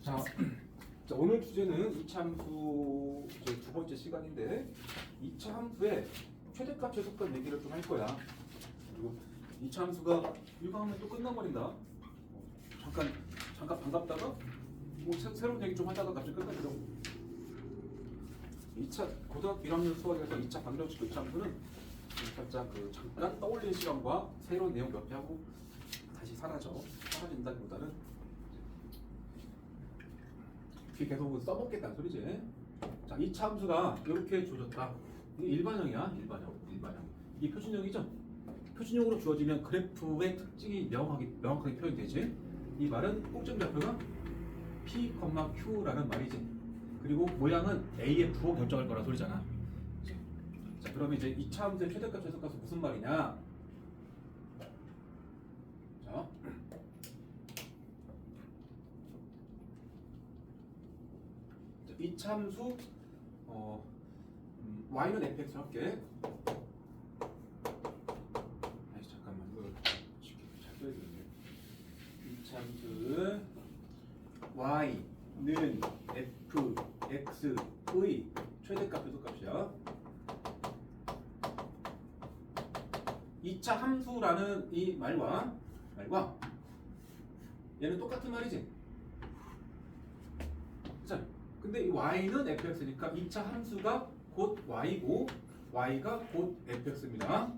자, 자, 오늘 주제는 이차 함수 이제 두 번째 시간인데 이차 함수의 최대값, 최소값 얘기를 좀 할 거야. 그리고 이차 함수가 이거 하면 또 끝나버린다. 잠깐 반갑다가 뭐 새로운 얘기 좀 하다가 갑자기 끝나더라고. 2차 고등학교 1학년 수학에서 2차 방정식 교차 함수는 살짝 잠깐 떠올리는 시간과 새로운 내용 몇 개 하고 다시 사라진다기보다는 이렇게 계속 써먹겠다는 소리지. 자, 2차 함수가 이렇게 주어졌다. 이게 일반형이야. 일반형. 이게 표준형이죠. 표준형으로 주어지면 그래프의 특징이 명확하게 표현되지. 이 말은 꼭점 좌표가 P, Q라는 말이지. 그리고 모양은 AF로 결정할 거란 소리잖아. 자, 그러면 이제 2차 함수의 최대값, 최소값은 무슨 말이냐? 자, 이 참수 y는 fx로 할게. 아니 잠깐만 이걸 쉽게 잘 써야 되겠네. 이 참수 y는 fx의 최대값, 최소값이야. 2차 함수라는 이 말과 얘는 똑같은 말이지. 자, 근데 이 y는 fx니까 2차 함수가 곧 y고 y가 곧 fx입니다.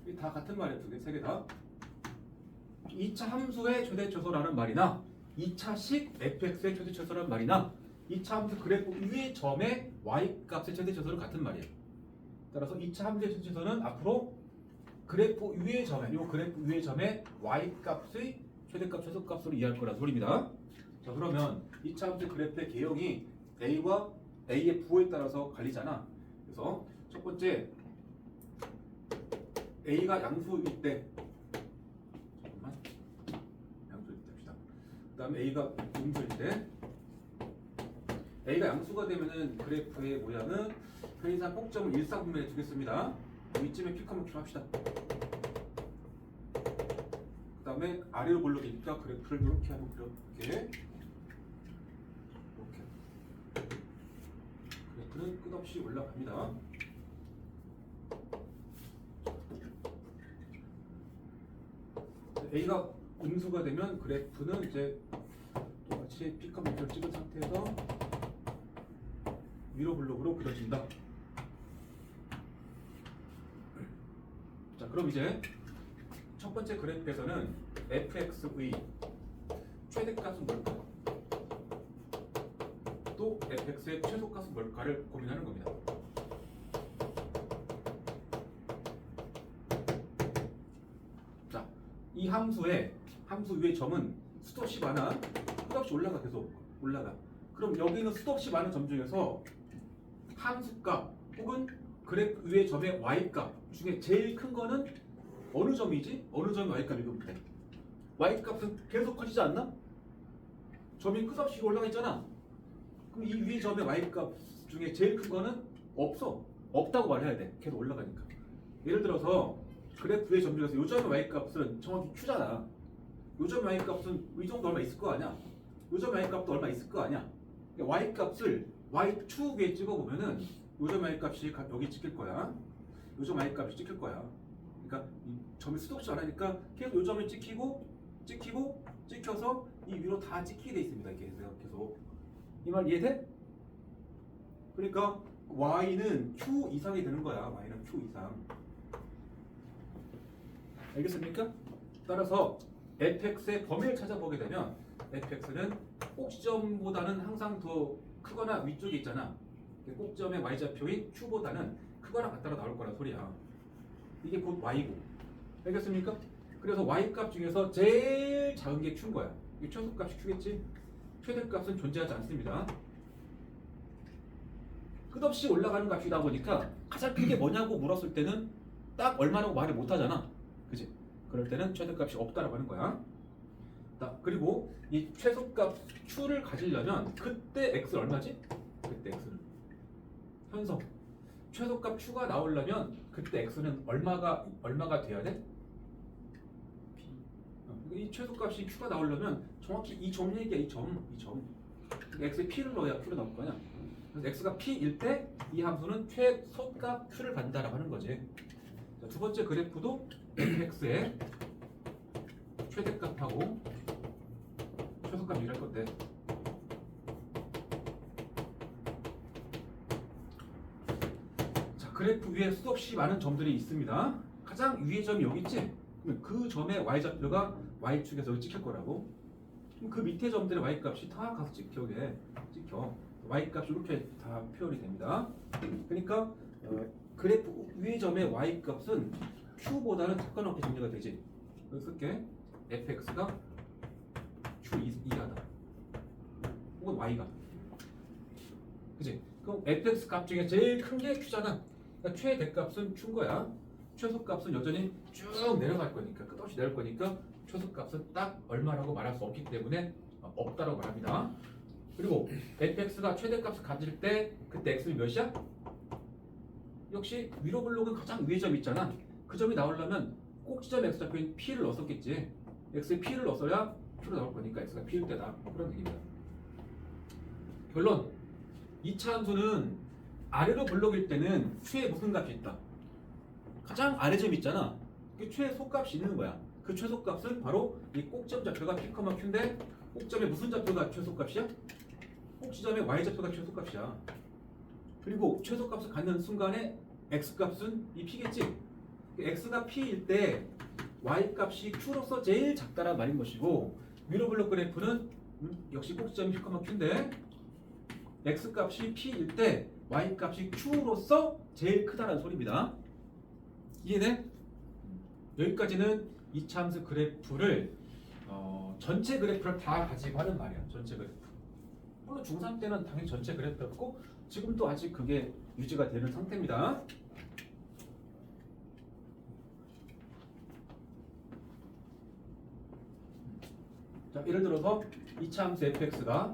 이 다 같은 말이야. 세 개 다. 2차 함수의 최대최소라는 말이나 2차식 fx의 최대최소라는 말이나 2차 함수 그래프 위의 점의 y값의 최대최소는 같은 말이에요. 따라서 2차 함수의 최대최소는 앞으로 그래프 위의 점의 y값의 최대값, 최소값으로 이해할 거라는 소리입니다. 자, 그러면 2차 함수 그래프의 개형이 A와 A의 부호에 따라서 갈리잖아. 그래서 첫 번째 A가 양수일 때, 양수일 때 합시다. 그 다음에 A가 음수일 때, A가 양수가 되면은 그래프의 모양은 편의상 꼭점을 일사분면에 두겠습니다. 이쯤에 P, Q 합시다. 그 다음에 아래로 볼록이니까 그래프를 이렇게 하고 이렇게. 그래프는 끝없이 올라갑니다. A가 음수가 되면 그래프는 이제 똑같이 P값을 찍은 상태에서 위로 블록으로 그려진다. 자, 그럼 이제 첫 번째 그래프에서는 fx의 최대값은 뭘까? 또 fx의 최소값은 뭘까를 고민하는 겁니다. 자, 이 함수 위의 점은 수도 없이 많아. 끝없이 올라가. 계속 올라가. 그럼 여기는 수도 없이 많은 점 중에서 함수값 혹은 그래프 위의 점의 y값 중에 제일 큰 거는 어느 점이지? 어느 점이 y값이면 돼. y값은 계속 커지지 않나? 점이 끝없이 올라가 있잖아. 그럼 이 위의 점의 y값 중에 제일 큰 거는 없다고 말해야 돼. 계속 올라가니까. 예를 들어서 그래프 위의 점 중에서 요 점의 y값은 정확히 q잖아. 요 점의 y값은 이 정도 얼마 있을 거 아니야? 요 점의 y값도 얼마 있을 거 아니야? y값을 y축 위에 찍어보면은 요 점의 y값이 여기 찍힐 거야. 요 점 y값이 찍힐 거야. 그러니까 이 점이 수도 없이 많으니까 계속 요 점이 찍혀서 이 위로 다 찍히게 돼 있습니다. 이렇게 계속. 이 말 이해돼? 그러니까 y는 q 이상이 되는 거야. y는 q 이상. 알겠습니까? 따라서 fx의 범위를 찾아보게 되면 fx는 꼭지점보다는 항상 더 크거나 위쪽에 있잖아. 꼭점의 y좌표인 q보다는 크거나 같다로 나올 거란 소리야. 이게 곧 y고. 알겠습니까? 그래서 y값 중에서 제일 작은 게 q인 거야. 이게 최소값이 q겠지? 최대값은 존재하지 않습니다. 끝없이 올라가는 값이다 보니까 가장 큰 게 뭐냐고 물었을 때는 딱 얼마라고 말을 못 하잖아. 그지? 그럴 때는 최대값이 없다라고 하는 거야. 그리고 이 최소값 q를 가지려면 그때 x는 얼마지? 그때 x는 현성. 최소값 q가 나오려면 그때 x는 얼마가 돼야 돼? 이 최소값이 q가 나오려면 정확히 이 점 얘기야. 이 점. x에 p를 넣어야 q를 넣을 거냐. 그래서 x가 p일 때 이 함수는 최소값 q를 받는다라고 하는 거지. 자, 두 번째 그래프도 fx의 최대값하고 최소값 얘기할 건데 자 그래프 위에 수없이 많은 점들이 있습니다. 가장 위의 점이 여기 있지? 그러면 그 점의 y좌표가 y축에서 여기 찍힐 거라고. 그럼 그 밑에 점들의 y값이 다 가서 찍혀. y값이 이렇게 다 표현이 됩니다. 그러니까 그래프 위의 점의 y값은 q보다는 작거나 같게 정리가 되지. 여기 쓸게. fx가 q 이하다. 혹은 y가. 그지? 그럼 fx 값 중에 제일 큰 게 q잖아. 그러니까 최대값은 q인 거야. 최소값은 여전히 쭉 내려갈 거니까 끝없이 내려갈 거니까 최소값은 딱 얼마라고 말할 수 없기 때문에 없다라고 말합니다. 그리고 fx가 최대값을 가질 때 그때 x는 몇이야? 역시 위로 블록은 가장 위의 점 있잖아. 그 점이 나오려면 꼭지점 x좌표인 p를 넣었었겠지. x에 p를 넣어야 q로 나올 거니까 x가 p일 때다. 그런 얘기입니다. 결론 2차 함수는 아래로 블록일 때는 q에 무슨 값이 있다? 가장 아래 점 있잖아. 그 최소값이 있는 거야. 그 최소값은 바로 이 꼭지점 좌표가 p, q인데 꼭점의 무슨 좌표가 최소값이야? 꼭지점의 y좌표가 최소값이야. 그리고 최소값을 갖는 순간에 x값은 이 p겠지? x가 p일 때 y값이 q로서 제일 작다란 말인 것이고 위로 블록 그래프는 역시 꼭지점이 p, q인데 x값이 p일 때 y값이 q로서 제일 크다는 소리입니다. 이해돼? 여기까지는 2차 함수 그래프를 전체 그래프를 다 가지고 하는 말이야. 전체 그래프. 물론 중3 때는 당연히 전체 그래프였고 지금도 아직 그게 유지가 되는 상태입니다. 자, 예를 들어서 2차 함수 fx가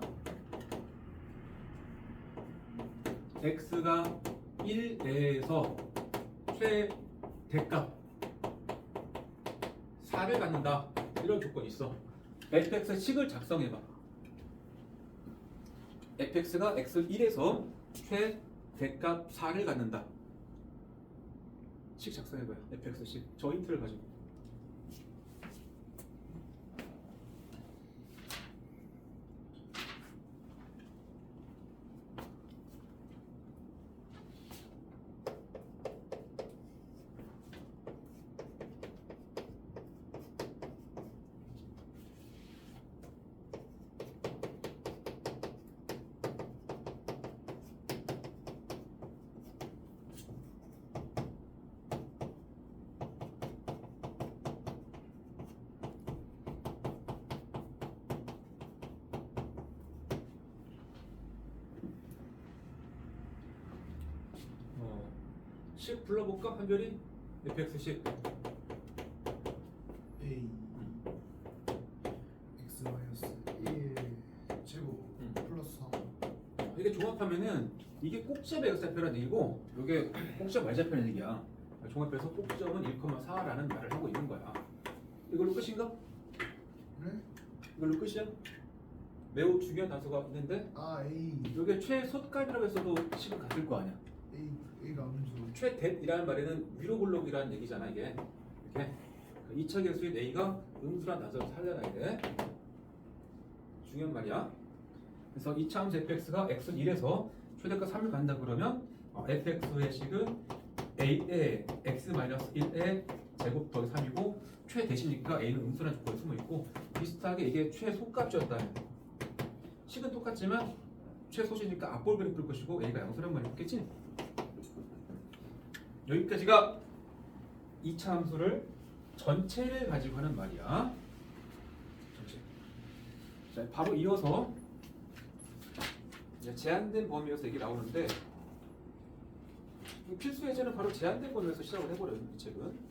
x가 1에서 최대값 4를 갖는다. 이런 조건이 있어. fx의 식을 작성해봐. fx가 x 1에서 최대값 4를 갖는다. 식 작성해봐요. fx 식. 저 힌트를 가지고. 식 불러볼까? 한별이? fx식 a x 마이너스 1 제곱 플러스 3 이게 종합하면은 이게 꼭지점의 x좌표라는 얘기고 이게 꼭지점 y좌표라는 얘기야. 종합해서 꼭지점은 1,4라는 말을 하고 있는 거야. 이걸로 끝인가? 네? 이걸로 끝이야? 매우 중요한 단서가 있는데 아 a 이게 최소값이라고 했어도 식은 같을 거 아니야. a가 암수 최대이라는 말에는 위로 블록이라는 얘기잖아. 이게 이렇게 2차 계수인 a가 음수란 단서를 살려놔야 돼. 중요한 말이야. 그래서 2차 함수 fx가 x 1에서 최대값 3을 간다 그러면 fx의 식은 a의 x-1의 제곱 더하기 3이고 최대시니까 a는 음수라는 조건이 숨어있고 비슷하게 이게 최소값이었다면 식은 똑같지만 최소시니까 앞볼 그래프일 것이고 a가 양수란 말이 있겠지? 여기까지가 2차 함수를 전체를 가지고 하는 말이야. 전체. 자, 바로 이어서 이제 제한된 범위에서 얘기 나오는데 필수 예제는 바로 제한된 범위에서 시작을 해버려요. 이 책은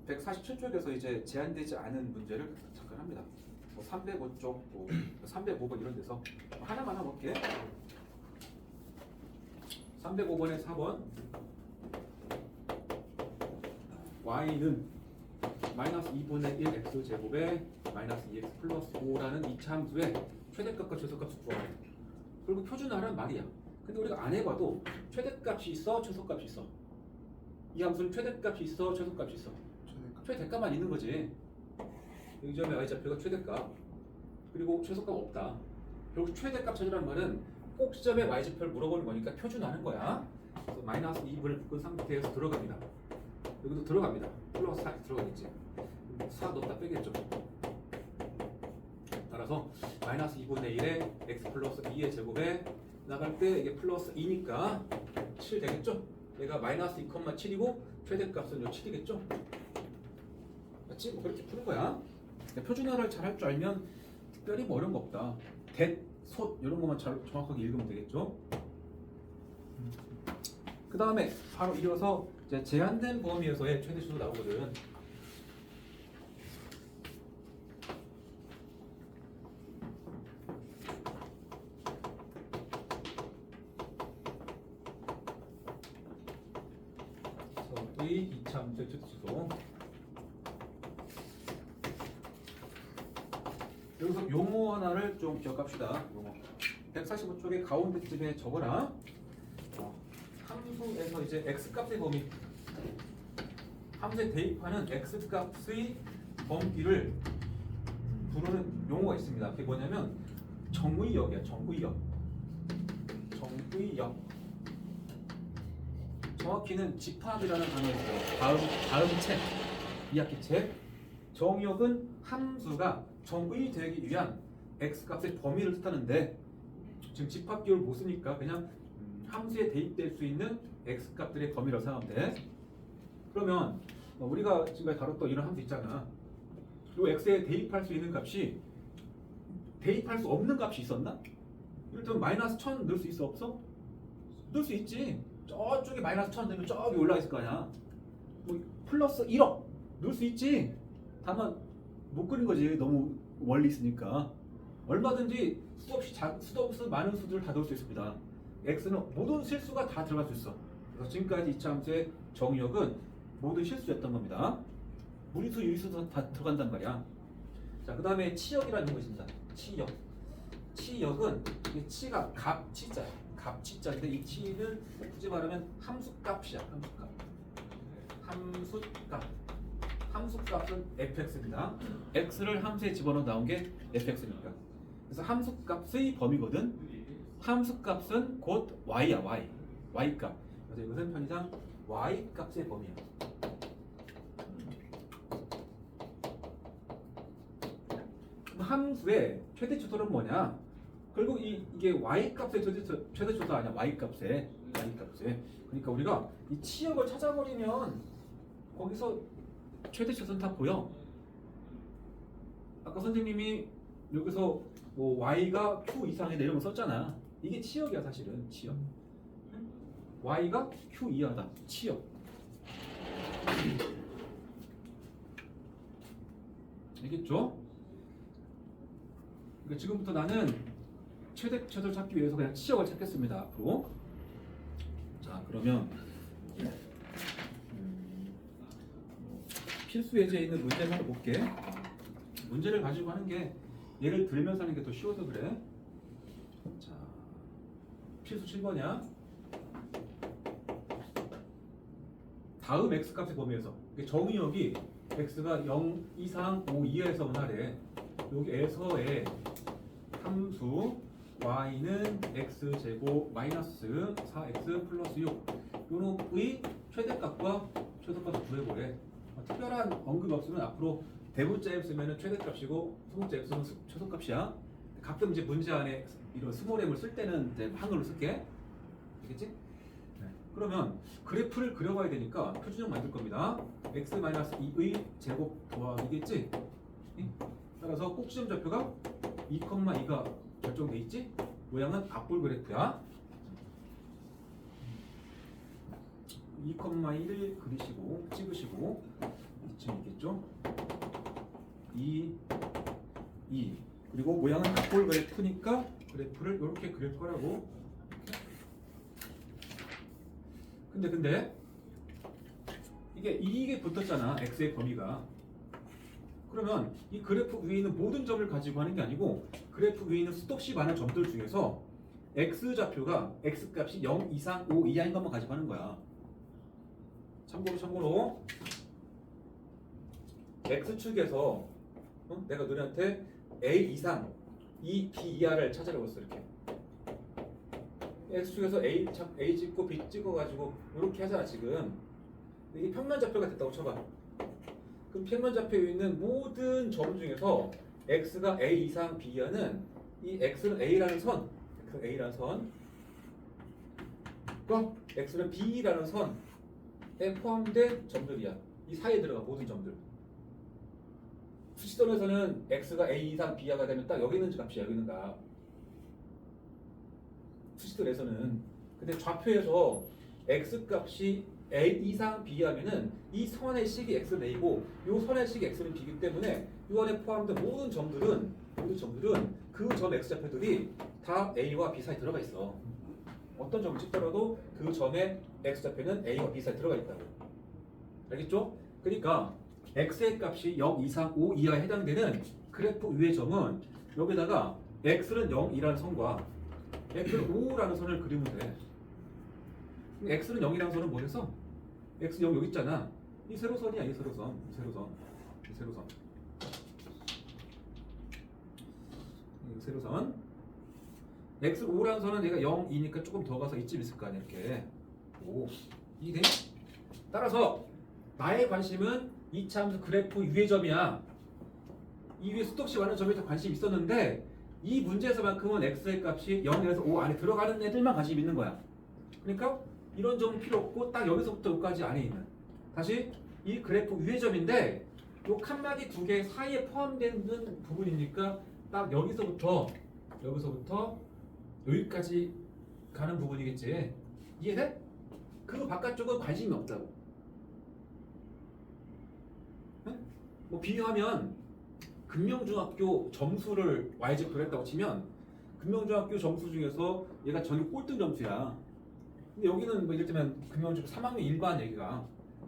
147쪽에서 이제 제한되지 않은 문제를 잠깐 합니다. 뭐 305쪽, 뭐 305번 이런 데서 하나만 볼게. 305번에 4번 y는 마이너스 2분의 1 x제곱에 마이너스 2x 플러스 5라는 2차 함수에 최대값과 최소값을 구하래. 그리고 표준화란 말이야. 근데 우리가 안 해봐도 최대값이 있어, 최소값이 있어. 이 함수는 최대값이 있어, 최소값이 있어. 최대값만 있는 거지. 이 점의 y좌표가 최대값. 그리고 최소값 없다. 결국 최대값 찾으란 말은 꼭 시점의 y좌표를 물어보는 거니까 표준화하는 거야. 그래서 마이너스 2분을 묶은 상태에서 들어갑니다. 여기도 들어갑니다. 플러스 4 들어가겠지. 4 넣었다 빼겠죠. 따라서 마이너스 2분의 1에 x 플러스 2의 제곱에 나갈 때 이게 플러스 2니까 7 되겠죠? 얘가 마이너스 2,7이고 최대값은 요 7이겠죠? 맞지? 뭐 그렇게 푸는 거야. 표준화를 잘 할 줄 알면 특별히 뭐 어려운 거 없다. 대, 솥 이런 것만 잘 정확하게 읽으면 되겠죠? 그 다음에 바로 이어서 이제 제한된 범위에서의 최대수도 나오거든. 이 이차함수의 최대수도. 여기서 용어 하나를 좀 기억합시다. 용어. 145쪽의 가운데쯤에 적어라. 함수에서 이제 x값의 범위, 함수에 대입하는 x값의 범위를 부르는 용어가 있습니다. 그게 뭐냐면 정의역이야. 정의역. 정의역. 정확히는 집합이라는 단어가 있어요. 다음 책, 2학기 책. 정의역은 함수가 정의되기 위한 x값의 범위를 뜻하는데 지금 집합 기호를 못 쓰니까 그냥 함수에 대입될 수 있는 x값들의 범위라고 생각하면 돼. 그러면 우리가 지금까지 다뤘던 이런 함수 있잖아. 이 x에 대입할 수 있는 값이 대입할 수 없는 값이 있었나? 이를테면 마이너스 1000 넣을 수 있어 없어? 넣을 수 있지. 저쪽에 마이너스 1000 넣으면 저기 올라가 있을 거 아니야. 뭐 플러스 1억 넣을 수 있지. 다만 못 그린 거지. 너무 멀리 있으니까. 얼마든지 수도 없이 많은 수들을 다 넣을 수 있습니다. x는 모든 실수가 다 들어갈 수 있어. 그래서 지금까지 2차 함수의 정의역은 모든 실수였던 겁니다. 무리수, 유리수도 다 들어간단 말이야. 자, 그 다음에 치역이라는 거 있습니다. 치역. 치역은 이 치가 값치자야. 값치자인데 이 치는 굳이 말하면 함수값이야. 함수값. 함수값. 함수값은 fx입니다. x를 함수에 집어넣어 나온 게 fx니까. 그래서 함수값의 범위거든. 함수값은 곧 y야. y값. 그래서 이것은 편의상 y값의 범위야. 함수의 최대초소는 뭐냐? 결국 이게 y값의 최대초소 아니야. y값의. 그러니까 우리가 이 치역을 찾아버리면 거기서 최대초소는 다 보여. 아까 선생님이 여기서 뭐 y가 q 이상의 내용을 썼잖아. 이게 치역이야. 사실은 치역. y가 q 이하다. 치역. 알겠죠? 그러니까 지금부터 나는 최대초소를 찾기 위해서 그냥 치역을 찾겠습니다. 앞으로. 자, 그러면 필수 예제에 있는 문제를 하나 볼게. 문제를 가지고 하는 게 예를 들면서 하는 게 더 쉬워서 그래. 자, 필수 7번이야. 다음 x값의 범위에서 정의역이 x가 0 이상 5 이하에서만 하래. 여기에서의 함수 y는 x제곱 마이너스 4x 플러스 6 요놈의 최대값과 최소값을 구해보래. 특별한 언급이 없으면 앞으로 대문자 f 쓰면 최대값이고 소문자 f 쓰면 최소값이야. 가끔 이제 문제 안에 이런 스몰 m을 쓸 때는 이제 한글로 쓸게. 알겠지? 네. 그러면 그래프를 그려봐야 되니까 표준형 만들 겁니다. x-2의 제곱 더하기겠지? 따라서 꼭지점 좌표가 2,2가 결정돼 있지? 모양은 앞볼 그래프야. 2,1을 그리시고 찍으시고 이쯤 있겠죠? 2 그리고 모양은 앞볼 그래프니까 그래프를 이렇게 그릴 거라고. 근데 이게 붙었잖아. x의 범위가. 그러면 이 그래프 위에 있는 모든 점을 가지고 하는 게 아니고 그래프 위에 있는 수없이 많은 점들 중에서 x좌표가 x값이 0 이상 5 이하인 것만 가지고 하는 거야. 참고로 x축에서 내가 너네한테 a 이상 이 b 이하를 찾으라고 했어. 이렇게 x축에서 a 찍고 b 찍어가지고 이렇게 하잖아 지금. 이게 평면좌표가 됐다고 쳐봐. 그럼 평면좌표에 있는 모든 점 중에서 x가 a 이상 b 이하는 이 x는 a라는 선, x는 a라는 선, x는 b라는 선에 포함된 점들이야. 이 사이에 들어가 모든 점들. 수직선에서는 x가 a 이상 b 이하가 되면 딱 여기 있는 값이야. 여기 있는 값. 수직선에서는. 근데 좌표에서 x 값이 a 이상 b 하면은 이 선의 식이 x는 a고 이 선의 식이 x는 b이기 때문에 이 안에 포함된 모든 점들은 그 점 x좌표들이 다 a와 b 사이에 들어가 있어. 어떤 점을 찍더라도 그 점의 x좌표는 a와 b 사이에 들어가 있다고. 알겠죠? 그러니까 x의 값이 0 이상 5 이하에 해당되는 그래프 위의 점은 여기다가 x는 0이라는 선과 x는 5라는 선을 그리면 돼. x는 0이라는 선은 뭐였어? x 0 여기 있잖아. 이 세로선이야. 이 세로선. x 5라는 선은 얘가 0이니까 조금 더 가서 이쯤 있을 거 아니야. 이렇게 5 이게 돼? 따라서 나의 관심은 이차 함수 그래프 위의 점이야. 이 위에 수도 없이 많은 점에 더 관심이 있었는데 이 문제에서만큼은 x의 값이 0에서 5 안에 들어가는 애들만 관심 있는 거야. 그러니까 이런 점은 필요 없고 딱 여기서부터 여기까지 안에 있는 다시 이 그래프 위의 점인데 요 칸막이 두 개 사이에 포함되는 부분이니까 딱 여기서부터 여기까지 가는 부분이겠지. 이해돼? 그 바깥쪽은 관심이 없다고. 응? 뭐 비유하면 금명중학교 점수를 y제표로 했다고 치면 금명중학교 점수 중에서 얘가 전교 꼴등 점수야. 근데 여기는 뭐 이를테면 금명중학교 3학년 일반 얘기가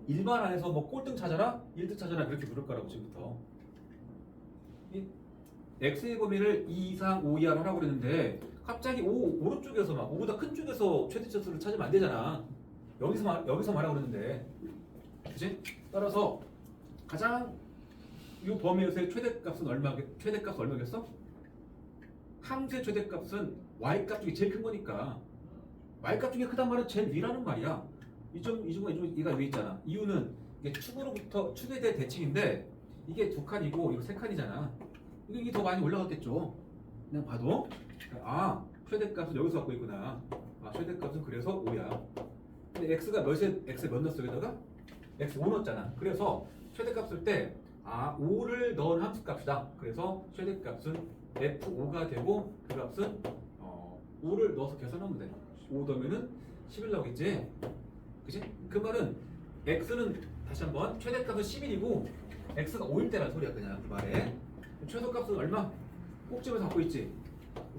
일반 안에서 뭐 꼴등 찾아라, 1등 찾아라 그렇게 부를 거라고 지금부터. 이 x의 범위를 2 이상 5 이하로 하라고 그랬는데 갑자기 오른쪽에서 막 5보다 큰 쪽에서 최대치수를 찾으면 안 되잖아. 여기서 말하고 그랬는데, 그치? 따라서 가장 이 범위에서의 최대값은 얼마겠어? 함수의 최대값은 y값 중에 제일 큰 거니까 y값 중에 크단 말은 제일 위라는 말이야. 얘가 위에 있잖아. 이유는 이게 축에 대해 대칭인데 이게 2칸이고 이거 3칸이잖아. 이게 더 많이 올라갔겠죠. 그냥 봐도 최대값은 여기서 갖고 있구나. 최대값은 그래서 5야. 근데 x가 x에 몇 넣었어 여기다가? x 5 넣었잖아. 그래서 최대값 쓸 때 5를 넣은 함수값이다. 그래서 최대값은 f5가 되고 그 값은 5를 넣어서 계산하면 돼. 5 넣으면은 11 나오겠지. 그치? 그 말은 x는 다시 한번 최대값은 11이고 x가 5일 때라는 소리야. 그냥 그 말에 최소값은 얼마? 꼭지점에서 갖고 있지.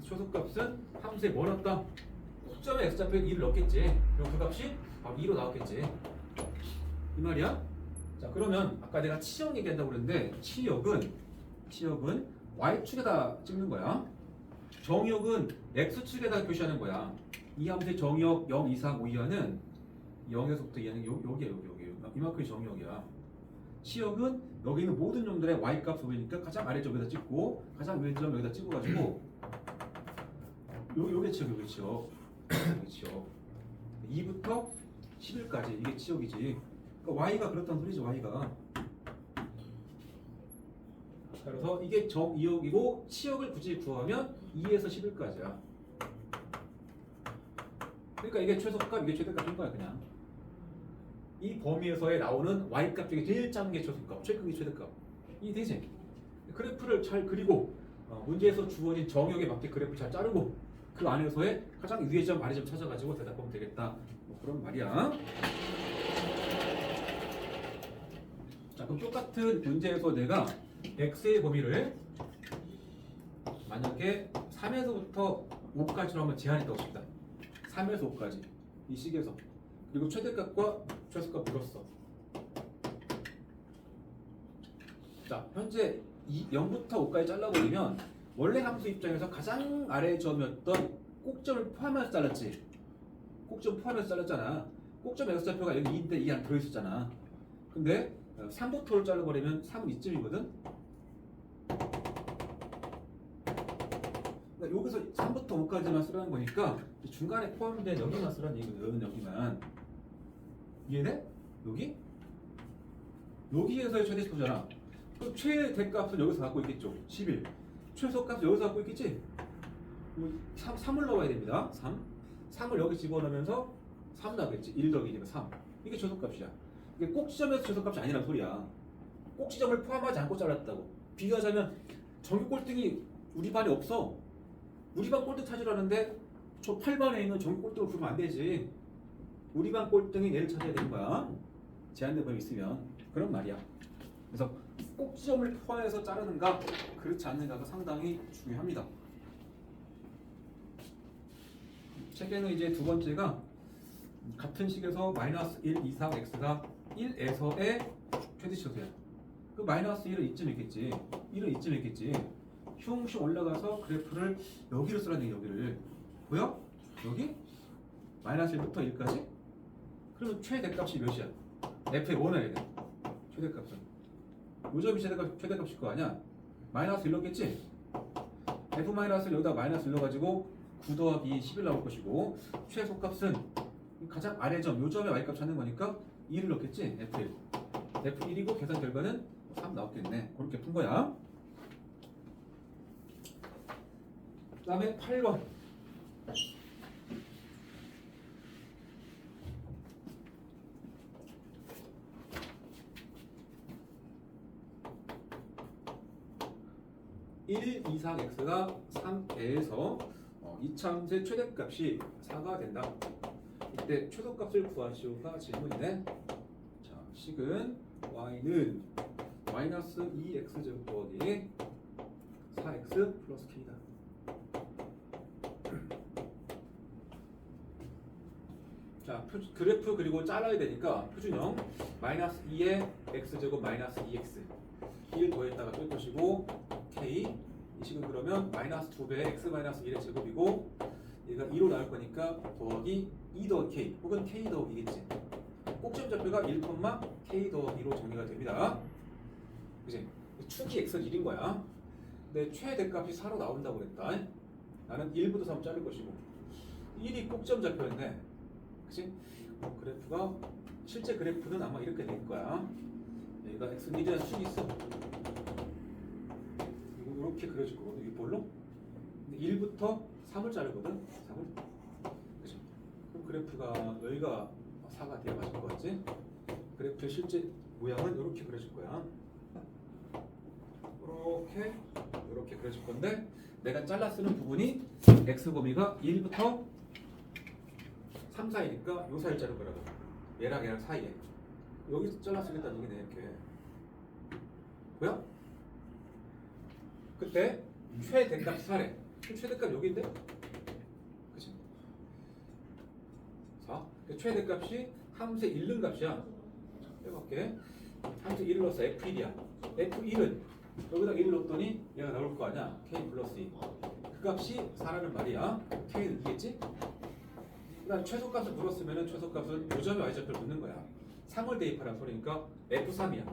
최소값은 함수에 뭐 넣었다? 꼭점에 x좌표에 2를 넣겠지. 그럼 그 값이 바로 2로 나왔겠지. 이 말이야? 자, 그러면 아까 내가 치역 얘기한다고 그랬는데 치역은 y축에다 찍는 거야. 정역은 x축에다 표시하는 거야. 이 함수의 정역 0 이상 5 이하는 0에서부터 이하는 여기야. 이만큼이 정역이야. 치역은 여기 있는 모든 놈들의 y값 보이니까 가장 아래쪽 여기다 찍고 가장 왼쪽 여기다 찍어가지고 요게 치역. 2부터 11까지 이게 치역이지. 그러니까 y가 그렇다는 소리죠. y가. 그래서 이게 정이역이고 치역을 굳이 구하면 2에서 11까지야. 그러니까 이게 최소값, 이게 최대값인 거야 그냥. 이 범위에서의 나오는 y값 중에 제일 작은 게 최소값, 제일 큰 게 최대값. 이 되지? 그래프를 잘 그리고 문제에서 주어진 정역에 맞게 그래프 잘 자르고 그 안에서의 가장 위의 점, 아래 점 찾아가지고 대답하면 되겠다. 뭐 그런 말이야. 자, 그럼 똑같은 문제에서 내가 x의 범위를 만약에 3에서부터 5까지로 한번 제한했다고 칩시다. 3에서 5까지 이 식에서. 그리고 최대값과 최소값 물었어. 자, 현재 0부터 5까지 잘라버리면 원래 함수 입장에서 가장 아래 점이었던 꼭점을 포함해서 잘랐지. 꼭점 포함해서 잘랐잖아. 꼭점 x좌표가 여기 2인데 2 안 들어있었잖아. 근데 3부터를 잘라버리면 3은 이쯤이거든. 그러니까 여기서 3부터 5까지만 쓰라는 거니까 중간에 포함된 여기만 쓰라는 얘기거든. 여기만. 이해돼? 여기? 여기에서의 최대치수잖아. 그럼 최대값은 여기서 갖고 있겠죠. 11. 최소값은 여기서 갖고 있겠지. 3을 넣어야 됩니다. 3을 여기 집어넣으면서 3 나오겠지. 1 더하기 3. 이게 최소값이야. 이게 꼭지점에서 최소값이 아니란 소리야. 꼭지점을 포함하지 않고 잘랐다고. 비교하자면 정규 꼴등이 우리 반에 없어. 우리 반 꼴등 찾으라는데 저 8반에 있는 정규 꼴등을 부르면 안 되지. 우리 반 꼴등이 얘를 찾아야 되는 거야. 제한된 범위 있으면. 그런 말이야. 그래서 꼭지점을 포함해서 자르는가 그렇지 않는가가 상당히 중요합니다. 책에는 이제 두 번째가 같은 식에서 마이너스 1 이상 x가 1에서의 최대치수야. 그 마이너스 1은 이쯤 있겠지. 1은 이쯤 있겠지. 흉흉 올라가서 그래프를 여기로 쓰라는 얘기. 여기를 보여? 여기? 마이너스 1부터 1까지? 그러면 최대값이 몇이야? f에 원해야 돼. 최대값은 요 점이 최대값일 거 아니야? 마이너스 1 넣겠지? f 마이너스를 여기다 마이너스 1 넣어가지고 9 더하기 11 나올 것이고 최소값은 가장 아래 점, 요 점에 y값 찾는 거니까 2를 넣겠지? f1 f1이고 계산 결과는 3 나왔겠네. 그렇게 푼 거야. 그 다음에 8번 (1) 이상 x가 3에서 이차함수의 최대값이 4가 된다. 이때 최소값을 구하시오가 질문이네. 자, 식은 y는 마이너스 2x 제곱 더하기 4x 플러스 k다. 자, 그래프 그리고 잘라야 되니까 표준형 마이너스 2에 x 제곱 마이너스 2x 1 더했다가 뺄 것이고 k 이 식은 그러면 마이너스 2배의 x 마이너스 1의 제곱이고 얘가 2로 나올 거니까 더하기 2 더하기 k 혹은 k 더하기겠지. 꼭지점 좌표가 1, k 더하기로 정리가 됩니다. 그치? 축이 x는 1인 거야. 근데 최대값이 4로 나온다고 그랬다. 나는 1부터 3 자를 것이고 1이 꼭지점 좌표였네. 그치? 그래프가 실제 그래프는 아마 이렇게 될 거야. 얘가 x는 1이라는 축이 있어. 이렇게 그려질 거거든. 이게 뭘로? 1부터 3을 자르거든. 3을. 그죠? 그럼 그래프가 여기가 4가 돼야 맞을 것 같지? 그래프의 실제 모양은 이렇게 그려질 거야. 이렇게 그려질 건데 내가 잘라 쓰는 부분이 x 범위가 1부터 3 사이니까 요 사이를 자를 거라고. 얘랑 사이에. 여기서 잘라 쓰겠다는 얘기네. 이렇게. 뭐야? 그때 최대값 4래. 최대값 여기인데? 그치? 자, 최대값이 함수에 1는 값이야. 해볼게. 함수 1을 넣어서 F1이야. F1은 여기다 1을 넣었더니 얘가 나올 거 아니야. K 플러스 2. 그 값이 4라는 말이야. K는 2겠지? 그 다음 최소값을 물었으면 최소값은 요점에 y좌표를 넣는 거야. 3을 대입하라는 소리니까 F3이야.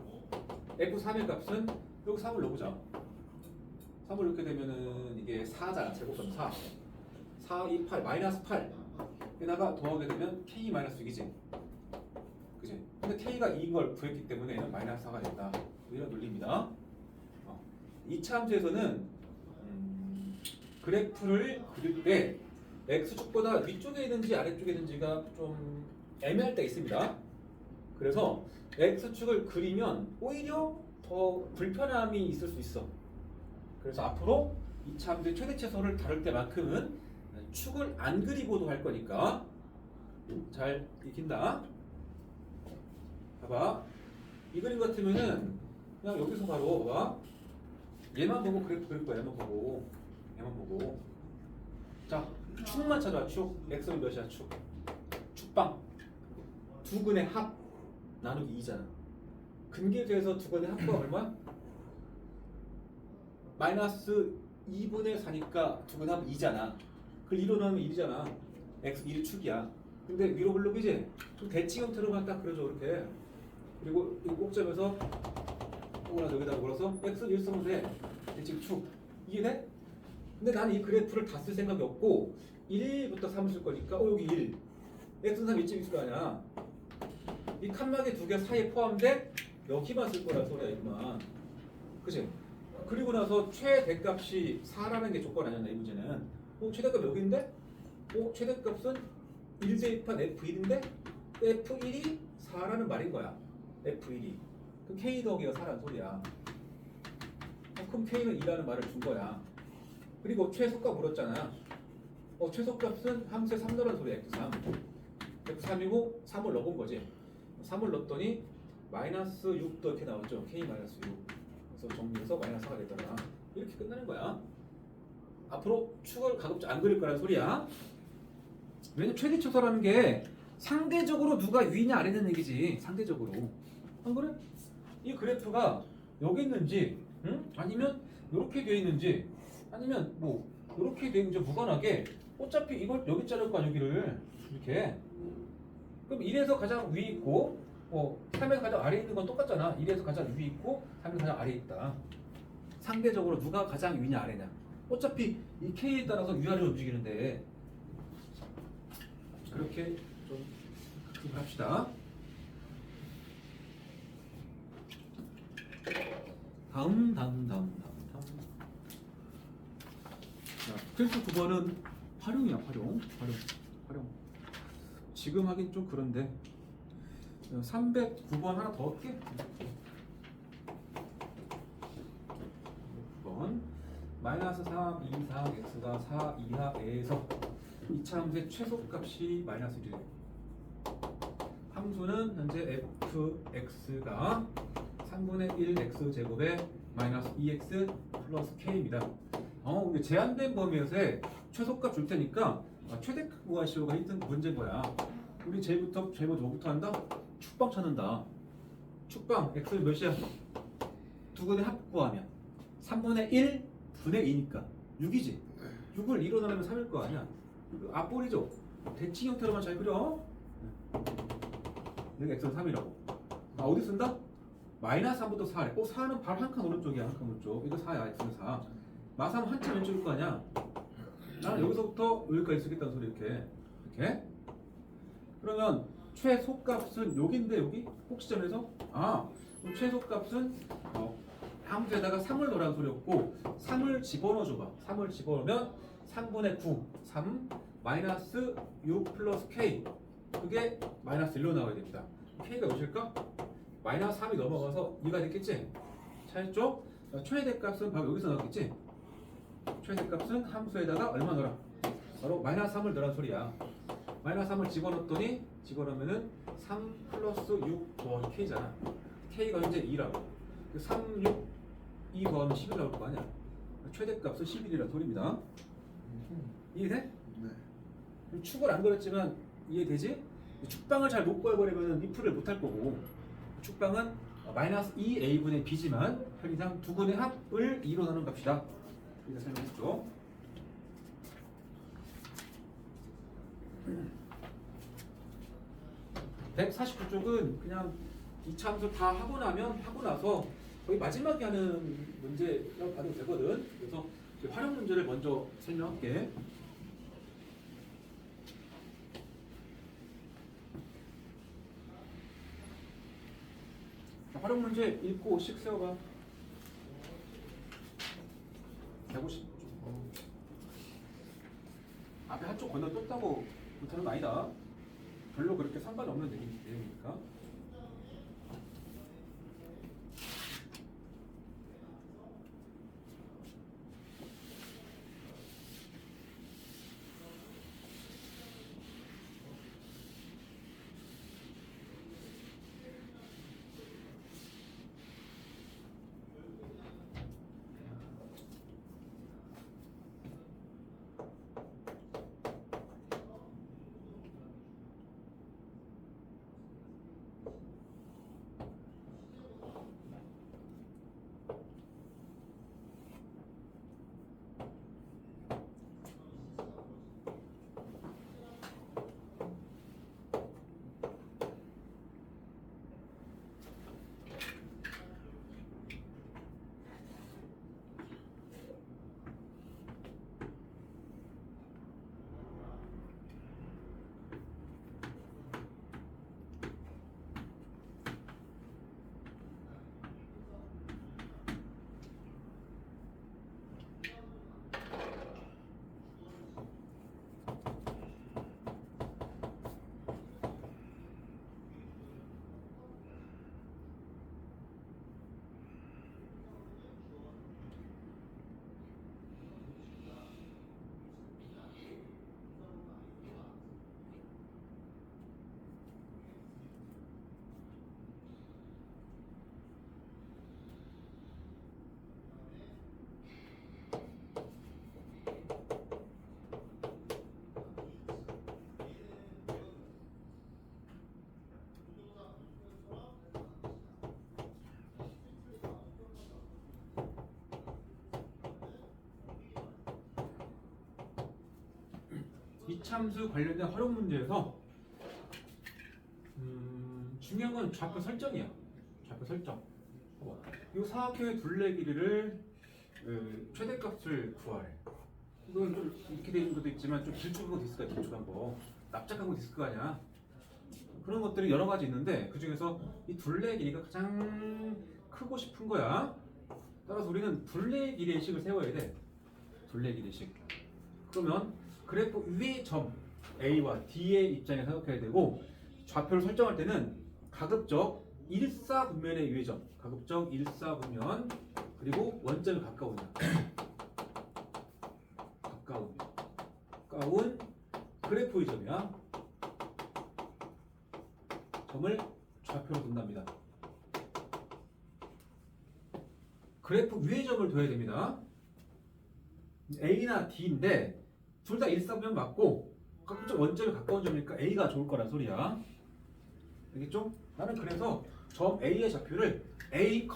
F3의 값은 여기 3을 넣어보자. 3을 넣게 되면은 이게 4잖아. 제곱점 4. 4, 2, 8, 마이너스 8. 에다가 더하게 되면 K 마이너스 6이지. 그치? 근데 K가 2인 걸 구했기 때문에 얘는 마이너스 4가 된다. 이런 논리입니다. 2차 함수에서는 그래프를 그릴 때 X축보다 위쪽에 있는지 아래쪽에 있는지가 좀 애매할 때가 있습니다. 그래서 X축을 그리면 오히려 더 불편함이 있을 수 있어. 그래서 앞으로 2차 함수의 최대치수를 다룰 때만큼은 축을 안 그리고도 할 거니까 잘 익힌다. 봐봐. 이 그림 같으면은 그냥 여기서 바로 봐봐. 얘만 보고 그래프 그릴 거야. 얘만 보고. 자, 축만 찾아. 축. x는 몇이야? 축방. 두 근의 합 나누기 2잖아. 근계수에서 두 근의 합과 얼마? 마이너스 2분의 4니까 두분 하면 2잖아. 그걸 2로 넣으면 1이잖아. x 1이 축이야. 근데 위로 블록이지? 좀 대칭 형태로만 딱 그려줘 이렇게. 그리고 이 꼭점에서 또나 여기다 걸어서 x 1 쓰면 돼. 대칭 축. 이해돼? 근데 나는 이 그래프를 다 쓸 생각이 없고 1부터 3을 쓸 거니까 여기 1 x는 3 이쯤 있을 거 아니야. 이 칸막이 두 개 사이에 포함된 여기만 쓸 거란 소리야 이만. 그치? 그리고 나서 최대값이 4라는 게 조건 아니었나 이 문제는. 최대값 여기인데? 최대값은 1 대입한 F1인데 F1이 4라는 말인 거야. F1이. 그럼 K 더하기가 4라는 소리야. 그럼 K는 2라는 말을 준 거야. 그리고 최소값 물었잖아. 최소값은 함수에 3 넣으라는 소리야. F3. F3이고 3을 넣어본 거지. 3을 넣었더니 마이너스 6도 이렇게 나왔죠. K 마이너스 6. 그래서 정리해서 마이너스 4가 되더라. 이렇게 끝나는 거야. 앞으로 축을 가급적 안 그릴 거란 소리야. 왜냐면 최대초서라는 게 상대적으로 누가 위냐 아래냐는 얘기지. 상대적으로. 안 그래? 이 그래프가 여기 있는지, 응? 아니면 이렇게 돼 있는지, 아니면 뭐 이렇게 돼 있는지 무관하게 어차피 이걸 여기 자를 거 아니야 여기를 이렇게. 그럼 1에서 가장 위에 있고 3에서 가장 아래에 있는 건 똑같잖아. 1에서 가장 위에 있고 3에서 가장 아래에 있다. 상대적으로 누가 가장 위냐 아래냐. 어차피 이 K에 따라서 위아래로 움직이는데 그렇게 좀 합시다. 다음. 자, 필수 9번은 활용이야, 활용. 지금 하긴 좀 그런데 309번 하나 더 할게. 9번 마이너스 3, 2, 4, x가 4 이하에서 이차 함수의 최소값이 마이너스 1이래. 함수는 현재 fx가 3분의 1 x제곱에 마이너스 2x 플러스 k입니다. 근데 제한된 범위에서의 최소값 줄 테니까 최대값 구하시오가 힌트 문제인 거야. 우리 제일 먼저 뭐부터 한다? 축방 찾는다. 축방 x는 몇이야? 두 근의 합 구하면 3분의 1 분의 2니까 6이지. 6을 2로 나누면 3일 거 아니야. 앞볼이죠. 대칭 형태로만 잘 그려. 여기 x는 3이라고. 어디 쓴다? 마이너스 3부터 4래. 4는 바로 한 칸 오른쪽이야. 한 칸 오른쪽. 이거 4야. x는 4. 마삼은 한참 왼쪽일 거 아니야. 나는 여기서부터 여기까지 쓰겠다는 소리 이렇게. 그러면 최소값은 여기인데 여기? 꼭지점에서? 그럼 최소값은 함수에다가 3을 넣으라는 소리였고 3을 집어넣어줘봐. 3을 집어넣으면 3분의 9, 3, 마이너스 6 플러스 k. 그게 마이너스 1로 나와야 됩니다. k가 몇일까? 마이너스 3이 넘어가서 2가 됐겠지? 찾았죠? 최대값은 바로 여기서 나왔겠지? 최대값은 함수에다가 얼마 넣어라? 바로 마이너스 3을 넣으라는 소리야. 마이너스 3을 집어넣으면은 3 플러스 6 더하기 k잖아. k가 현재 2라고. 3, 6, 2 더하면 11 나올 거 아니야. 최대값은 11이라는 소리입니다. 이해돼? 네. 축을 안 그렸지만 이해되지? 축방을 잘 못 구해버리면 리프를 못 할 거고, 축방은 마이너스 2a분의 b지만 편의상 두 근의 합을 2로 나눈 값이다. 이렇게 설명했죠. (149쪽은) 그냥 이차 함수 다 하고 나서 거의 마지막에 하는 문제라고 봐도 되거든. 그래서 활용 문제를 먼저 설명할게. 활용 문제 읽고 씩 세워봐. 150쪽. 앞에 한쪽 건너뛰었다고 못하는 거 아니다. 별로 그렇게 상관없는 내용이니까. 이참수 관련된 활용 문제에서 중요한 건 좌표 설정이야. 좌표 설정. 이 사각형의 둘레 길이를 최대값을 구하래. 이건 좀 이렇게 되어 있는 것도 있지만 좀 길쭉한 것도 있을 거야. 길쭉한 거. 납작한 것도 있을 거 아니야. 그런 것들이 여러 가지 있는데 그 중에서 이 둘레 길이가 가장 크고 싶은 거야. 따라서 우리는 둘레 길이의 식을 세워야 돼. 둘레 길이의 식. 그러면 그래프 위의 점 A와 D의 입장에 생각해야 되고 좌표를 설정할 때는 가급적 일사분면의 위의 점, 가급적 일사분면 그리고 원점이 가까우냐. 가까운 그래프의 점이야. 점을 좌표로 둔답니다. 그래프 위의 점을 둬야 됩니다. A나 D인데 둘 다 일사분면 맞고 가급적 원점이 가까운 점이니까 A가 좋을 거란 소리야. 알겠죠? 나는 그래서 점 A의 좌표를 A,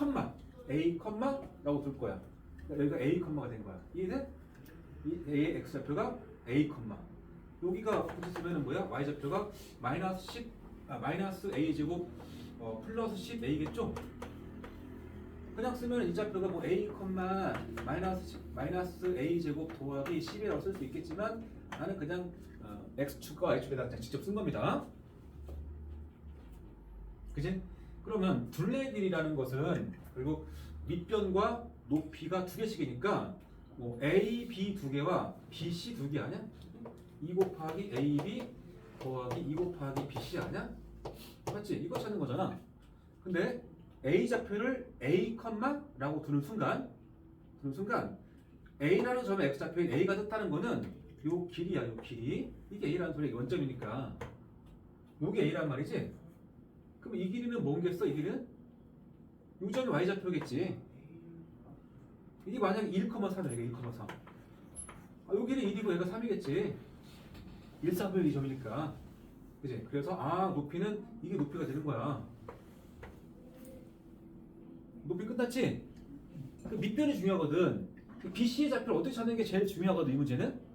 라고 둘 거야. 여기가 A, 가 된 거야. 이해돼? 이 A의 X 좌표가 A, 여기가 굳이 쓰면은 뭐야? Y 좌표가 마이너스 A 제곱 플러스 10A겠죠? 그냥 쓰면 이 좌표가 뭐 A, 마이너스 A 제곱 더하기 10이라고 쓸 수 있겠지만 나는 그냥 X축과 Y축에다 그냥 직접 쓴 겁니다. 그지? 그러면 둘레 길이라는 것은 그리고 밑변과 높이가 두 개씩이니까 뭐 A, B 두 개와 B, C 두 개 아니야? 2 곱하기 AB 더하기 2 곱하기 BC 아니야? 맞지? 이거 찾는 거잖아. 근데 A 좌표를 A, 라고 두는 순간 A라는 점의 X 좌표인 A가 뜻하는 거는 요 길이야, 요 길이. 이게 A라는 소리가 원점이니까 요게 A란 말이지? 그럼 이 길이는 뭔겠어? 이 길이는? 요 점이 Y 좌표겠지. 이게 만약에 1,3이야, 이게 1,3. 요 길이 1이고 얘가 3이겠지. 1, 3별 이 점이니까. 그지? 그래서 높이는 이게 높이가 되는 거야. 높이 끝났지? 그 밑변이 중요하거든. 그 BC의 좌표를 어떻게 찾는 게 제일 중요하거든, 이 문제는.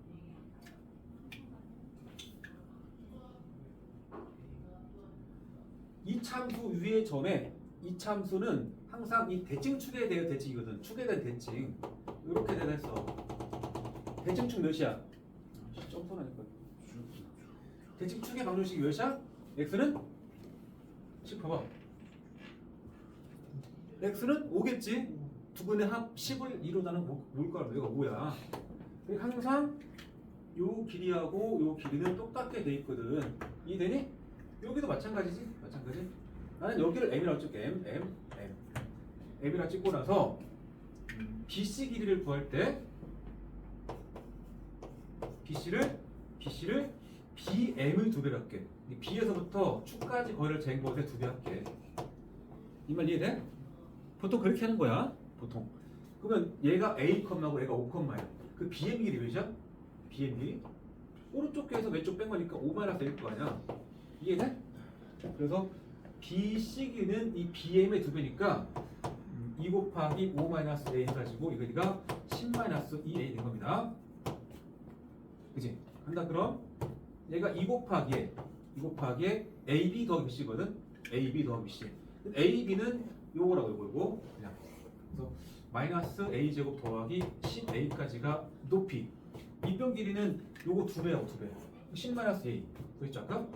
이 참수 위의 점에 이 참수는 항상 이 대칭축에 대한 대칭이거든. 축에 대한 대칭. 이렇게 돼서 대칭축 몇이야? 점프하니까. 대칭축의 방정식이 몇이야? x는 10 봐봐. x는 5겠지? 두 분의 합 10을 이루다는 뭘 거야? 여기가 5야. 그러니까 항상 요 길이하고 요 길이는 똑같게 돼 있거든. 이해되니? 여기도 마찬가지지? 마찬가지? 나는 여기를 m이라고 찍게. m이라고 찍고 나서 BC 길이를 구할 때 BC를 BM의 2배로 할게. B에서부터 축까지 거리를 잰 것에 2배 할게. 이 말 이해돼? 보통 그렇게 하는 거야. 보통. 그러면 얘가 A, 하고 얘가 5,야. 그 BM 길이 몇이야? BM 길이? 오른쪽 께에서 왼쪽 뺀 거니까 5-1일 거 아니야. 이해돼? 그래서 BC기는 이 BM의 2배니까 2 곱하기 5-A 해가지고 이 거리가 10-2A 된 겁니다. 그치? 한다 그럼 얘가 2 곱하기에 AB 더하기 BC거든? AB 더하기 BC. AB는 요거라고 요거고 그냥. 그래서 마이너스 A 제곱 더하기 10A까지가 높이. 밑변 길이는 요거 2배하고 2배. 10-A. 그랬죠 아까?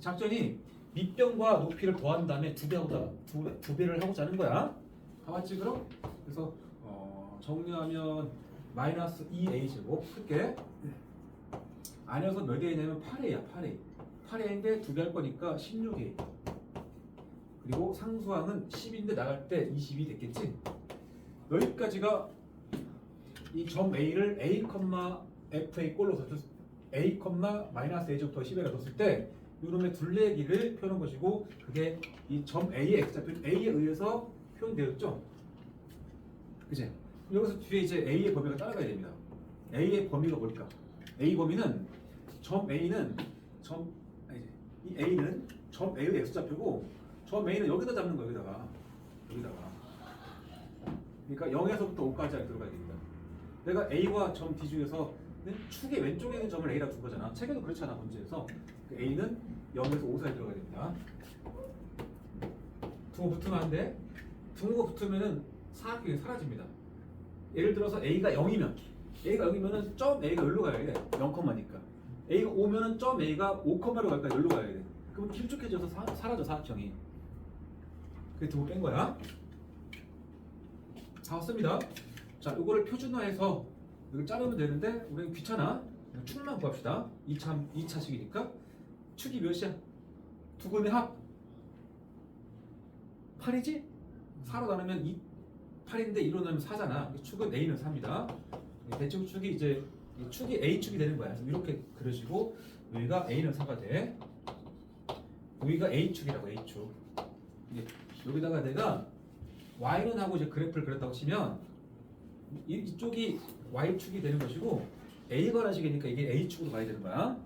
작전이 밑변과 높이를 더한 다음에 2배를 하고자 하는 거야. 다 맞지 그럼? 그래서 정리하면 마이너스 2A 제곱 풀게. 안에서 몇 A냐면 8A야 8A. 8A인데 2배 할 거니까 16A. 그리고 상수항은 10인데 나갈 때 20이 됐겠지? 여기까지가 이 점 A를 A, FA 꼴로 A, 마이너스 A 제곱부터 10에가 뒀을 때 이놈의 둘레 길이를 표현한 것이고 그게 이 점 A의 X좌표 A에 의해서 표현되었죠? 그치? 여기서 뒤에 이제 A의 범위가 따라가야 됩니다. A의 범위가 뭘까? A 범위는 점 A는 이 A는 점 A의 X좌표고 점 A는 여기다 잡는 거야. 여기다가 그러니까 0에서부터 5까지 들어가야 됩니다. 내가 A와 점 D 중에서 축의 왼쪽에 있는 점을 A라고 준 거잖아. 책에도 그렇잖아 문제에서. 그 A는 0에서 5 사이 들어가야 됩니다. 둥어 붙으면 안 돼. 둥어가 붙으면은 사각형이 사라집니다. 예를 들어서 A가 0이면 A가 0이면은 점 A가 여기로 가야 돼. 0,니까. A가 5면은 점 A가 5,로 갈까 여기로 가야 돼. 그럼 길쭉해져서 사라져 사각형이. 그게 둥어 뺀 거야. 다 왔습니다. 자, 이거를 표준화해서 이걸 자르면 되는데 우리는 귀찮아. 축만 구합시다. 2차식이니까 축이 몇이야? 두 근의 합 8이지? 4로 나누면 8인데 2로 나누면 4잖아. 축은 A는 4입니다. 대칭 축이 이제 이 축이 A축이 되는 거야. 그래서 이렇게 그려지고 여기가 A는 4가 돼. 여기가 A축이라고 A축. 여기다가 내가 Y는 하고 이제 그래프를 그렸다고 치면 이쪽이 Y축이 되는 것이고 A가 라식이니까 이게 A축으로 가야 되는 거야.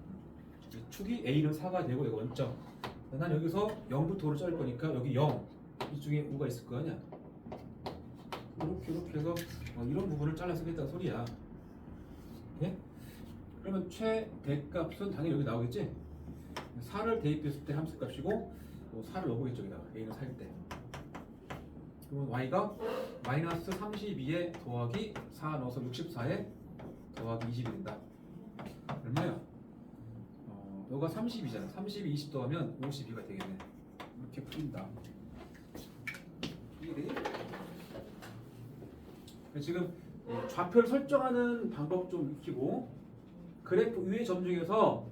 이 축이 A는 4가 되고 이거 원점. 난 여기서 0부터 5를 자를 거니까 여기 0 이쪽에 5가 있을 거 아니야. 이렇게 해서 이런 부분을 잘라서 했다는 소리야. 예? 그러면 최대값은 당연히 여기 나오겠지? 4를 대입했을 때 함수값이고 4를 넣어보겠죠. 여기다가 A는 4일 때. 그러면 Y가 마이너스 32에 더하기 4 넣어서 64에 더하기 20이 된다. 얼마야? 너가 30이잖아. 32, 20 더하면 52가 되겠네. 이렇게 풀린다. 이해돼? 지금 좌표를 설정하는 방법 좀 익히고 그래프 위의 점 중에서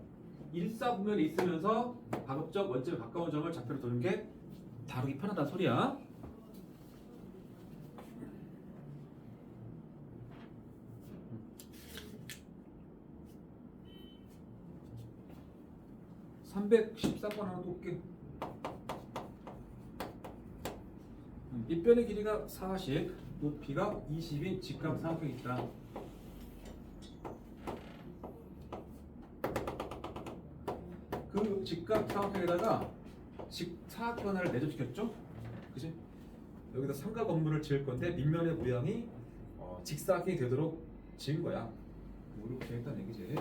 일사분면이 있으면서 가급적 원점에 가까운 점을 좌표로 두는 게 다루기 편하다는 소리야. (314번) 하나 또 올게. 밑변의 길이가 40, 높이가 20인 직각 삼각형이 있다. 그 직각 삼각형에다가 사각형 하나를 내접시켰죠? 그지? 여기다 삼각 건물을 지을 건데 밑면의 모양이 직사각형이 되도록 지은 거야. 이렇게 했다는 얘기지.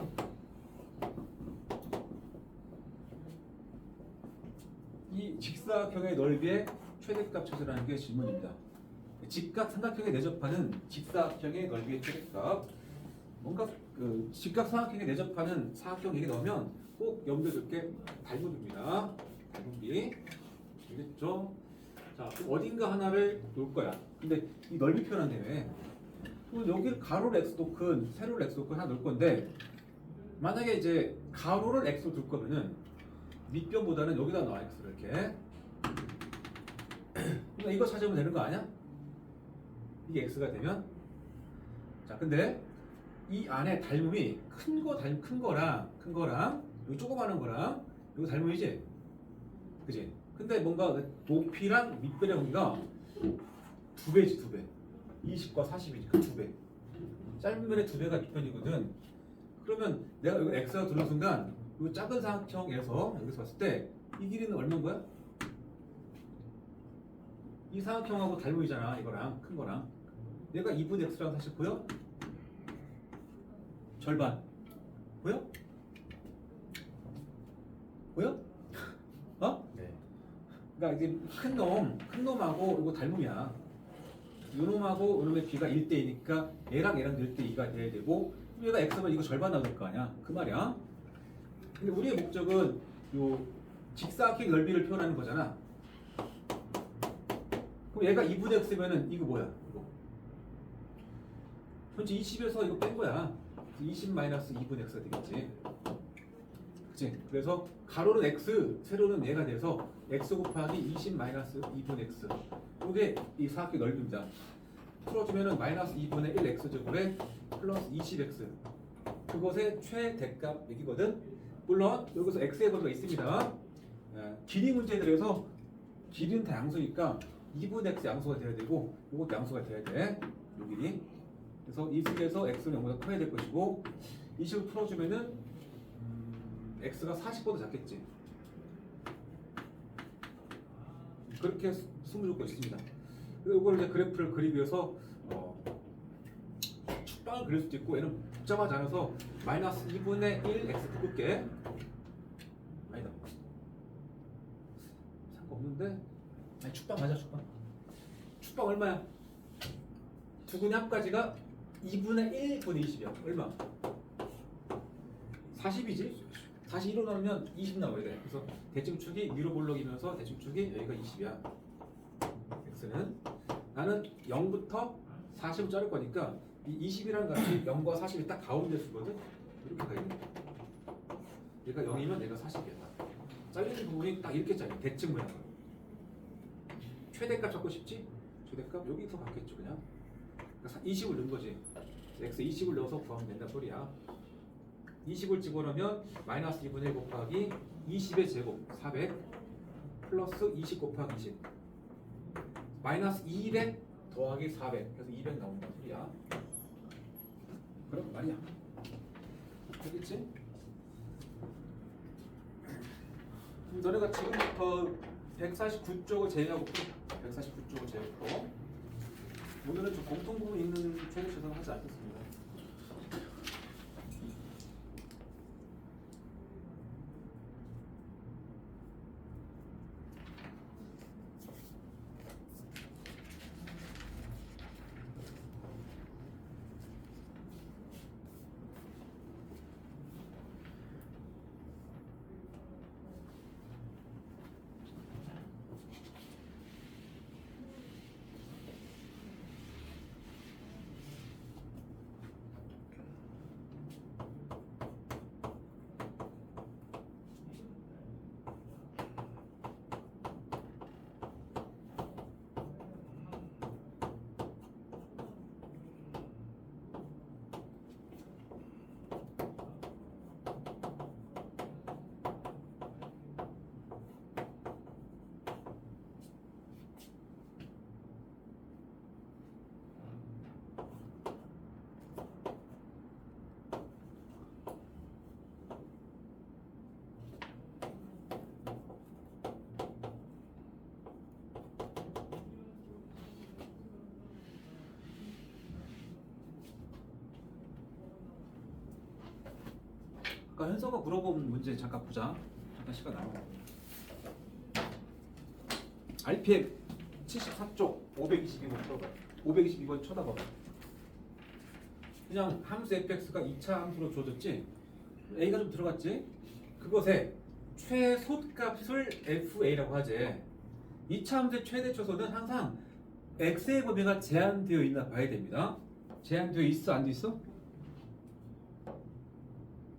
이 직사각형의 넓이의 최대값 찾으라는 게 질문입니다. 직각 삼각형에 내접하는 직사각형의 넓이의 최대값. 뭔가 그 직각 삼각형에 내접하는 사각형 얘기 넣으면 꼭 염두에 둘 게 닮은비입니다. 닮은비. 알겠죠? 자, 그럼 어딘가 하나를 놓을 거야. 근데 이 넓이 표현한다며. 그럼 여기를 가로를 x도 큰, 세로를 x도 큰 하나 놓을 건데 만약에 이제 가로를 x로 둘 거면은 밑변보다는 여기다 놔 x를 이렇게. 그러니까 이거 찾으면 되는 거 아니야? 이게 x가 되면. 자, 근데 이 안에 닮음이 큰 거랑 여기 조그마한 거랑 이거 닮음이지? 그지? 근데 뭔가 높이랑 밑변의 범위가 2배지 2배. 20과 40이니까 2배. 짧은 면의 2배가 밑변이거든. 그러면 내가 여기 x가 들어온 순간 이 작은 사각형에서 여기서 봤을 때 이 길이는 얼마인 거야? 이 사각형하고 닮음이잖아. 이거랑 큰 거랑. 얘가 2분의 x랑 사실 보여? 절반. 보여? 보여? 어? 네. 그러니까 이제 큰 놈하고 이거 닮음이야. 요 놈하고 요 놈의 비가 1대2니까 얘랑 1대2가 돼야 되고 얘가 x면 이거 절반 나올 거 아니야. 그 말이야. 근데 우리의 목적은 요 직사각형 넓이를 표현하는 거잖아. 그럼 얘가 2분의 x면은 이거 뭐야? 이거. 현재 20에서 이거 뺀 거야. 20 마이너스 2분의 x가 되겠지. 그치? 그래서 가로는 x, 세로는 얘가 돼서 x 곱하기 20 마이너스 2분의 x. 이게 이 사각형 넓이입니다. 풀어주면은 마이너스 2분의 1 x제곱에 플러스 20x. 그것의 최대값 얘기거든. 물론 여기서 x의 범위가 있습니다. 길이 문제들에서 길이는 다 양수니까 2분의 x 양수가 돼야 되고 이것도 양수가 돼야 돼. 요 길이. 그래서 이 식에서 x는 0보다 커야 될 것이고 이 식을 풀어주면은 x가 40보다 작겠지. 그렇게 숨을 줬고 있습니다. 이걸 이제 그래프를 그리기 위해서 축방을 그릴 수도 있고 얘는 복잡하지 않아서 마이너스 2분의 1 x 묶을게. 아니다. 상관없는데. 아니 축방 맞아 축방. 축방 얼마야? 두근의 합까지가 2분의 1분의 20이야. 얼마? 40이지? 41로 나누면 20 나와야 돼. 그래서 대칭축이 위로 볼록이면서 대칭축이 여기가 20이야. x는 나는 0부터 40을 자를 거니까 이 20이라는 값이 0과 40이 딱 가운데 수거든. 이렇게 가 있는 거야. 얘가 0이면 얘가 40이야. 잘리는 부분이 딱 이렇게 잘려. 대칭 모양. 최대값 잡고 싶지? 최대값 여기서 받겠죠 그냥. 그러니까 20을 넣은 거지. x 20을 넣어서 구하면 된다 소리야. 20을 집어넣으면 마이너스 2분의 1 곱하기 20의 제곱 400 플러스 20 곱하기 20 마이너스 200 더하기 400 그래서 200 나온다 소리야. 그럼 말이야. 되겠지? 너네가 지금부터 149쪽을 제외하고 149쪽을 제외하고 오늘은 좀 공통 부분 있는 최대 최선을 하지 않겠습니다. 아까 현서가 물어본 문제 잠깐 보자. 잠깐 시간 나와. RPM 74쪽 522번 쳐다봐. 522번 쳐다봐. 그냥 함수 fx가 2차 함수로 주어졌지. a가 좀 들어갔지. 그것에 최소값을 fa라고 하지. 2차 함수의 최대 초소는 항상 x의 범위가 제한되어 있나 봐야 됩니다. 제한되어 있어 안 돼 있어?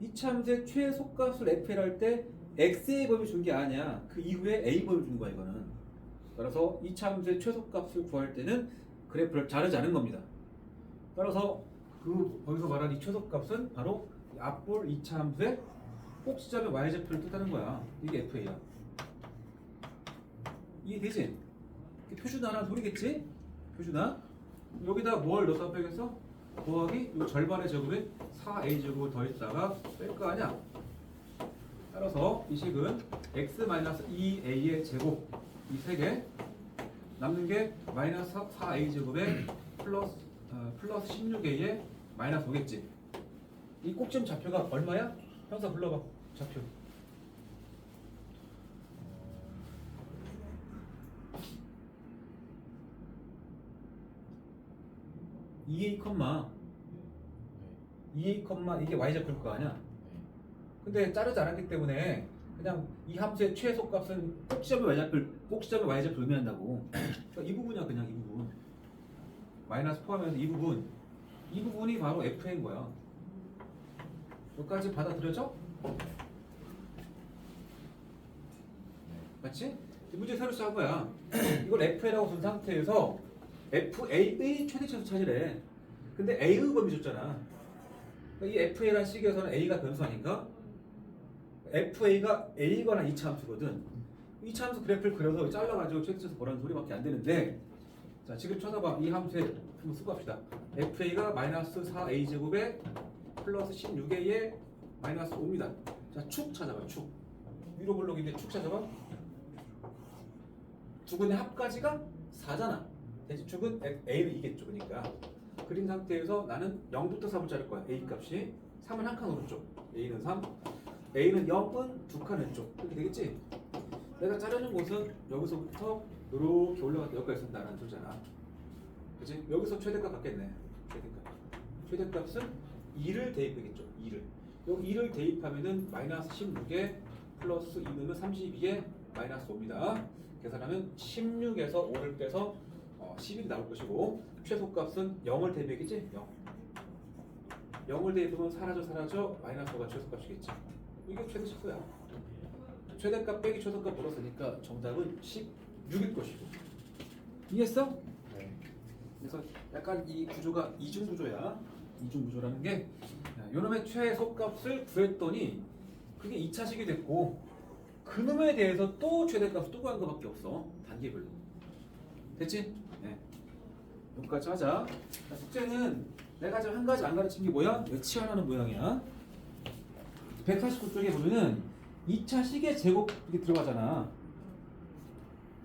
2차 함수의 최소값을 f를 할 때 x의 범위 준 게 아니야. 그 이후에 a 범위 준 거야 이거는. 따라서 2차 함수의 최소값을 구할 때는 그래프를 자르지 않은 겁니다. 따라서 그 거기서 말한 이 최소값은 바로 앞볼 2차 함수의 꼭지점의 y좌표를 뜻하는 거야. 이게 fa야. 이해되지? 표준화라는 소리겠지? 표준화. 여기다 뭘 넣어서 합하겠어? 더하기 이 절반의 제곱에 4a 제곱을 더했다가 뺄 거 아니야? 따라서 이 식은 x-2a의 제곱 이 세 개 남는 게 마이너스 4a 제곱에 플러스 16a의 마이너스 5겠지. 이 꼭지점 좌표가 얼마야? 형사 불러봐. 좌표. EA 컴마 EA 컴마 이게 y좌표일 거 아니야? 근데 자르지 않았기 때문에 그냥 이 함수의 최소값은 꼭지점의 y좌표 의미한다고. 그러니까 이 부분이야 그냥 이 부분. 마이너스 포함해서 이 부분이 바로 f인 거야. 여기까지 받아들여져? 맞지? 문제 새로 시작한 거야. 이걸 fa라고 둔 상태에서 fa의 최대치수 찾으래. 근데 a의 범위 줬잖아. 이 fa라는 식에서는 a가 변수 아닌가? fa가 a에 관한 2차 함수거든. 2차 함수 그래프를 그려서 잘라가지고 최대치수 보라는 소리밖에 안 되는데, 자 지금 쳐다봐. 이 함수에 한번 쓰고 합시다. fa가 마이너스 4a 제곱에 플러스 16a에 마이너스 5입니다. 자 축 찾아봐. 축 위로 볼록인데 축 찾아봐. 두 근의 합까지가 4잖아. 대신축은 a를 이겠죠. 그러니까 그린 상태에서 나는 0부터 3을 자를 거야. A 값이 3은 한 칸 오른쪽, A는 3, A는 0은 두 칸 왼쪽. 그렇게 되겠지? 내가 자르는 곳은 여기서부터 이렇게 올라갔다 여기까지 쓴다라는 소리잖아. 그치? 여기서 최대값 갖겠네. 최대값. 최대값은 2를 대입하겠죠. 2를. 여기 2를 대입하면은 마이너스 16에 플러스 2 넣으면 32에 마이너스 5입니다. 계산하면 16에서 5를 빼서 11이 나올 것이고 최소값은 0을 대입하겠지? 0. 0을 대입하면 사라져 마이너스 5가 최소값이겠지. 이게 최대식수야. 최대값 빼기 최소값 물었으니까 정답은 16일 것이고. 이해했어? 네. 그래서 약간 이 구조가 이중 구조야. 이중 구조라는 게 요놈의 최소값을 구했더니 그게 2차식이 됐고 그놈에 대해서 또 최대값을 또 구한 것밖에 없어. 단계별로. 됐지? 네. 여기까지 하자. 자, 숙제는 내가 지금 한 가지 안 가르친 게 뭐야? 치환하는 모양이야. 149쪽에 보면은 2차 시계 제곱 이렇게 들어가잖아.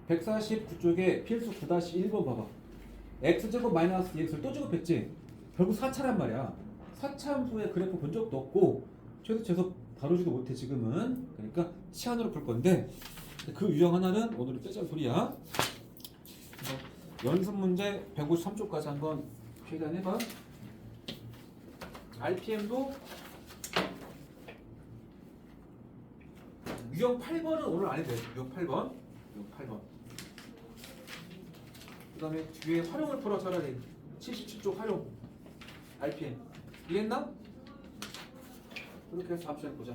149쪽에 필수 9-1번 봐봐. x제곱 마이너스 2x를 또 제곱했지. 결국 4차란 말이야. 4차 함수의 그래프 본 적도 없고 최소 다루지도 못해 지금은. 그러니까 치환으로 풀 건데 그 유형 하나는 오늘은 빼자는 소리야. 그래서 연습 문제 153쪽까지 한번 계산해봐. RPM도 유형 8번은 오늘 안 해도 돼. 유형 8번. 유형 8번. 그 다음에 뒤에 활용을 풀어 차라리 77쪽 활용. RPM. 이해했나? 그렇게 해서 다음 시간에 보자.